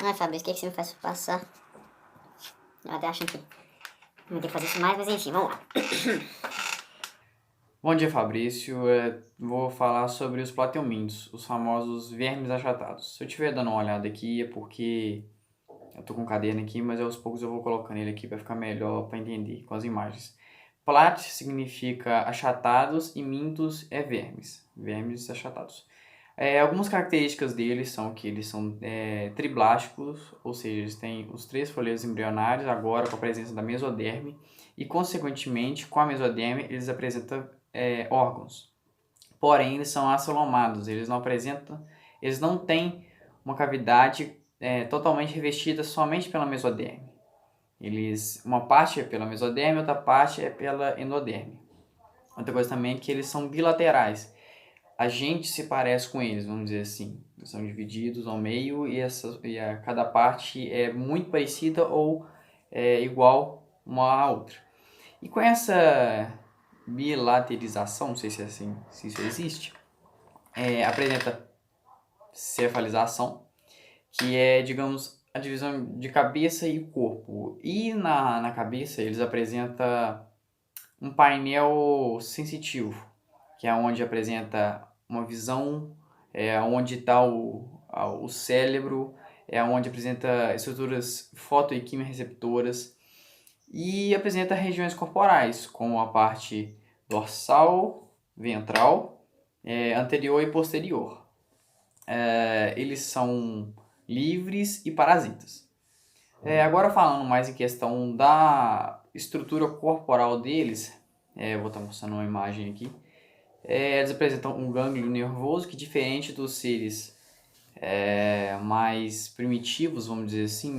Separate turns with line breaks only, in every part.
Ai, Fabrício, o que você me faz passar? Eu até achando que não vou ter que fazer isso mais, mas enfim, vamos lá.
Bom dia, Fabrício. Vou falar sobre os plateumintos, os famosos vermes achatados. Se eu estiver dando uma olhada aqui é porque eu tô com um caderno aqui, mas aos poucos eu vou colocando ele aqui para ficar melhor para entender com as imagens. Plat significa achatados e mintos é vermes, vermes achatados. Algumas características deles são que eles são triblásticos, ou seja, eles têm os 3 folhetos embrionários, agora com a presença da mesoderme, e consequentemente, com a mesoderme, eles apresentam órgãos. Porém, eles são acelomados, eles não têm uma cavidade totalmente revestida somente pela mesoderme. Uma parte é pela mesoderme, outra parte é pela endoderme. Outra coisa também é que eles são bilaterais. A gente se parece com eles, vamos dizer assim. Eles são divididos ao meio e cada parte é muito parecida ou igual uma à outra. E com essa bilaterização, não sei se é assim, se isso existe, apresenta cefalização, que é, digamos, a divisão de cabeça e corpo. E na cabeça eles apresentam um painel sensitivo, que é onde apresenta uma visão, onde está o cérebro, é onde apresenta estruturas foto e quimiorreceptoras e apresenta regiões corporais, como a parte dorsal, ventral, anterior e posterior. Eles são livres e parasitas. Agora falando mais em questão da estrutura corporal deles, vou estar mostrando uma imagem aqui. Eles apresentam um gânglio nervoso que, diferente dos seres mais primitivos, vamos dizer assim,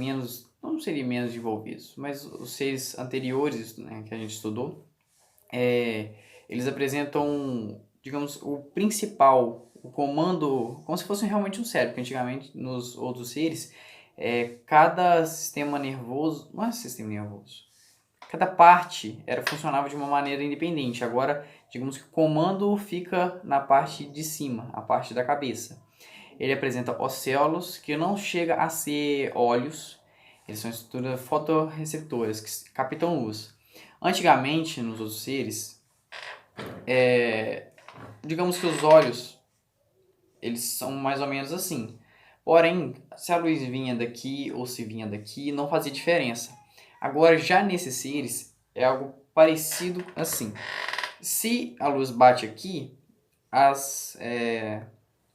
não seriam menos desenvolvidos, mas os seres anteriores, né, que a gente estudou, eles apresentam, digamos, o principal, o comando, como se fosse realmente um cérebro, porque antigamente nos outros seres, cada sistema nervoso, não é sistema nervoso, cada parte funcionava de uma maneira independente. Agora, digamos que o comando fica na parte de cima, a parte da cabeça. Ele apresenta océolos, que não chega a ser olhos, eles são estruturas fotorreceptoras, que captam luz. Antigamente, nos outros seres, digamos que os olhos, eles são mais ou menos assim. Porém, se a luz vinha daqui ou se vinha daqui, não fazia diferença. Agora, já nesses seres, é algo parecido assim. Se a luz bate aqui,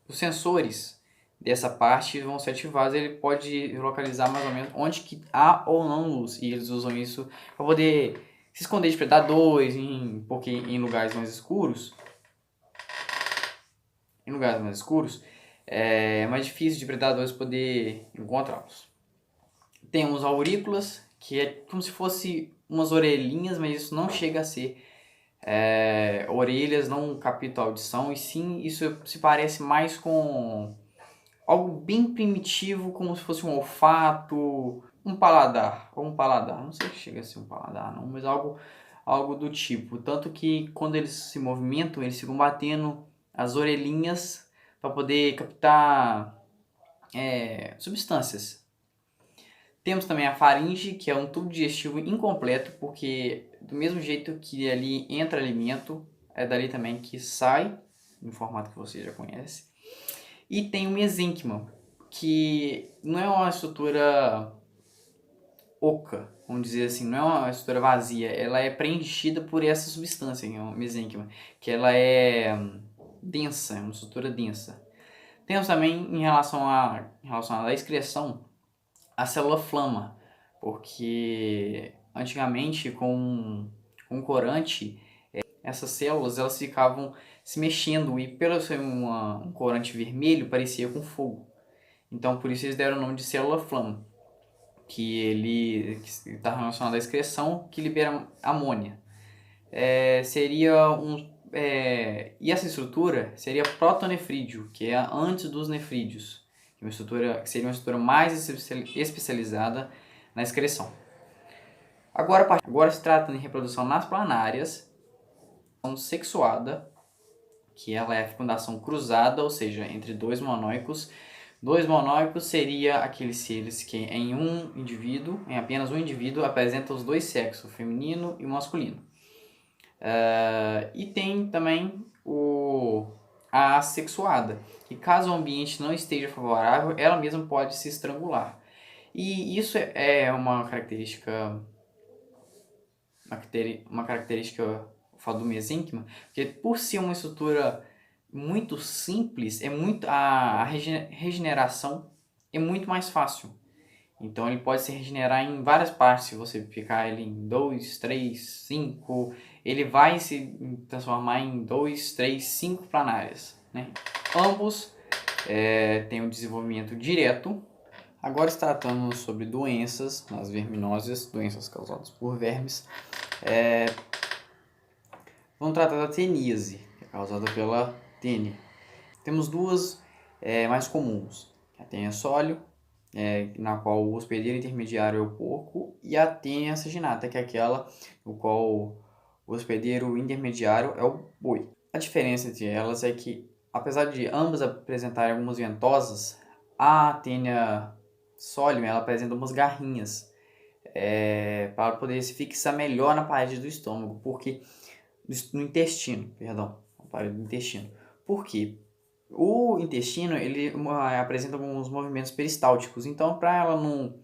os sensores dessa parte vão ser ativados. Ele pode localizar mais ou menos onde que há ou não luz. E eles usam isso para poder se esconder de predadores, porque em lugares mais escuros, é mais difícil de predadores poder encontrá-los. Temos aurículas, que é como se fosse umas orelhinhas, mas isso não chega a ser orelhas, não capta a audição, e sim isso se parece mais com algo bem primitivo, como se fosse um olfato, um paladar, não sei se chega a ser um paladar não, mas algo do tipo. Tanto que quando eles se movimentam, eles ficam batendo as orelhinhas para poder captar substâncias. Temos também a faringe, que é um tubo digestivo incompleto, porque do mesmo jeito que ali entra alimento, é dali também que sai, no formato que você já conhece. E tem o mesênquima, que não é uma estrutura oca, vamos dizer assim, não é uma estrutura vazia, ela é preenchida por essa substância, que é o mesênquima, que ela é densa, é uma estrutura densa. Temos também em relação à excreção, a célula flama, porque antigamente com corante, essas células elas ficavam se mexendo e pelo ser um corante vermelho parecia com fogo. Então por isso eles deram o nome de célula flama, que está relacionado à excreção que libera amônia. E essa estrutura seria protonefrídeo, que é antes dos nefrídeos, que seria uma estrutura mais especializada na excreção. Agora se trata de reprodução nas planárias, sexuada, que ela é a fecundação cruzada, ou seja, entre dois monóicos Dois monóicos seria aqueles seres que em apenas um indivíduo, apresentam os dois sexos, o feminino e o masculino. E tem também a assexuada, que caso o ambiente não esteja favorável, ela mesma pode se estrangular. E isso é uma característica, eu falo do mesênquima, porque por ser uma estrutura muito simples, a regeneração é muito mais fácil. Então ele pode se regenerar em várias partes. Se você ficar ele em 2, 3, 5, ele vai se transformar em 2, 3, 5 planárias, né? Ambos têm um desenvolvimento direto. Agora se tratando sobre doenças nas verminoses, doenças causadas por vermes, vamos tratar da teníase, que é causada pela tênia. Temos duas mais comuns, a tênia sólio, na qual o hospedeiro intermediário é o porco, e a tênia saginata, que é aquela no qual o hospedeiro intermediário é o boi. A diferença entre elas é que, apesar de ambas apresentarem algumas ventosas, a tênia sólio ela apresenta umas garrinhas para poder se fixar melhor na parede do estômago, porque no intestino, perdão, na parede do intestino. Por quê? O intestino ele apresenta alguns movimentos peristálticos, então para ela não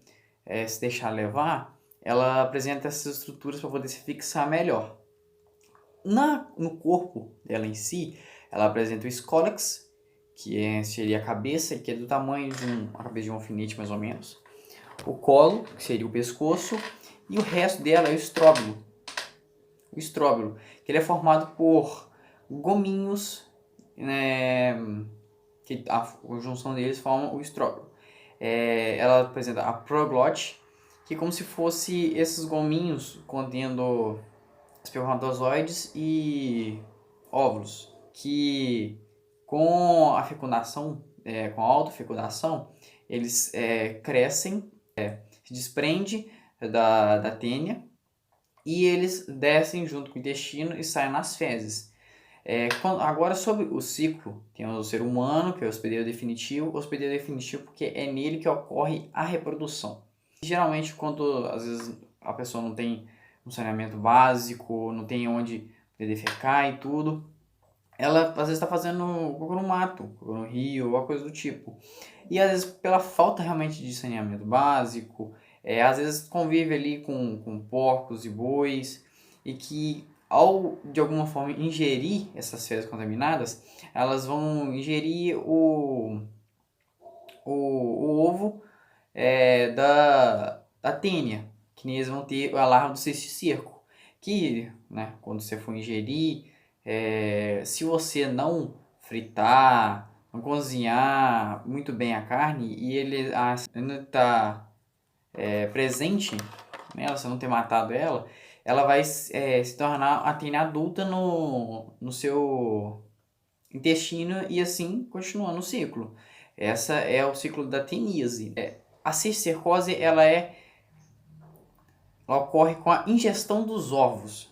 se deixar levar, ela apresenta essas estruturas para poder se fixar melhor. No corpo dela em si, ela apresenta o escólex, que seria a cabeça, que é do tamanho de a cabeça de um alfinete mais ou menos. O colo, que seria o pescoço, e o resto dela é o estróbilo. O estróbilo, que ele é formado por gominhos, que a junção deles forma o estróbilo. Ela apresenta a proglote, que é como se fosse esses gominhos contendo espermatozoides e óvulos, que com a fecundação, com a autofecundação, eles crescem, se desprende da tênia, e eles descem junto com o intestino e saem nas fezes. Agora sobre o ciclo, temos o ser humano, que é o hospedeiro definitivo porque é nele que ocorre a reprodução. Geralmente quando às vezes a pessoa não tem um saneamento básico, não tem onde defecar e tudo, ela às vezes está fazendo cocô no mato, cocô no rio, ou coisa do tipo. E às vezes pela falta realmente de saneamento básico, às vezes convive ali com porcos e bois, e que ao de alguma forma ingerir essas fezes contaminadas, elas vão ingerir o ovo da tênia, que nem eles vão ter a larva do cisticerco, que, né, quando você for ingerir, se você não fritar, não cozinhar muito bem a carne e ele ainda está presente nela, você não ter matado ela, ela vai se tornar a tênia adulta no seu intestino e assim continuando o ciclo. Essa é o ciclo da teníase. A cisticercose ela ocorre com a ingestão dos ovos.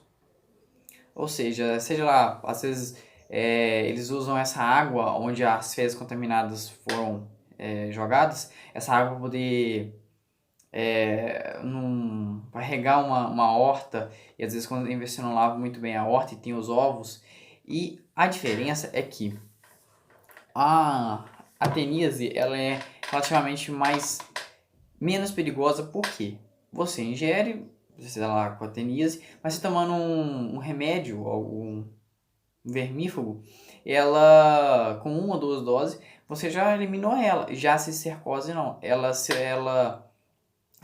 Ou seja lá, às vezes eles usam essa água onde as fezes contaminadas foram jogadas, essa água para poder para regar uma horta, e às vezes quando você não lava muito bem a horta e tem os ovos. E a diferença é que a teníase ela é relativamente menos perigosa, porque você ingere, você está lá com a teníase, mas você tomando um remédio, algum vermífugo, ela com 1 ou 2 doses, você já eliminou ela. Já a cisticercose não, ela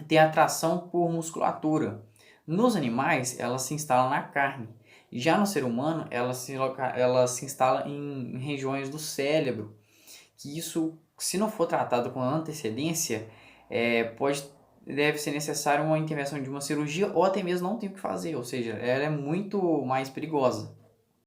tem atração por musculatura. Nos animais, ela se instala na carne. Já no ser humano, ela se instala em regiões do cérebro, que isso, se não for tratado com antecedência, deve ser necessário uma intervenção de uma cirurgia, ou até mesmo não tem o que fazer, ou seja, ela é muito mais perigosa.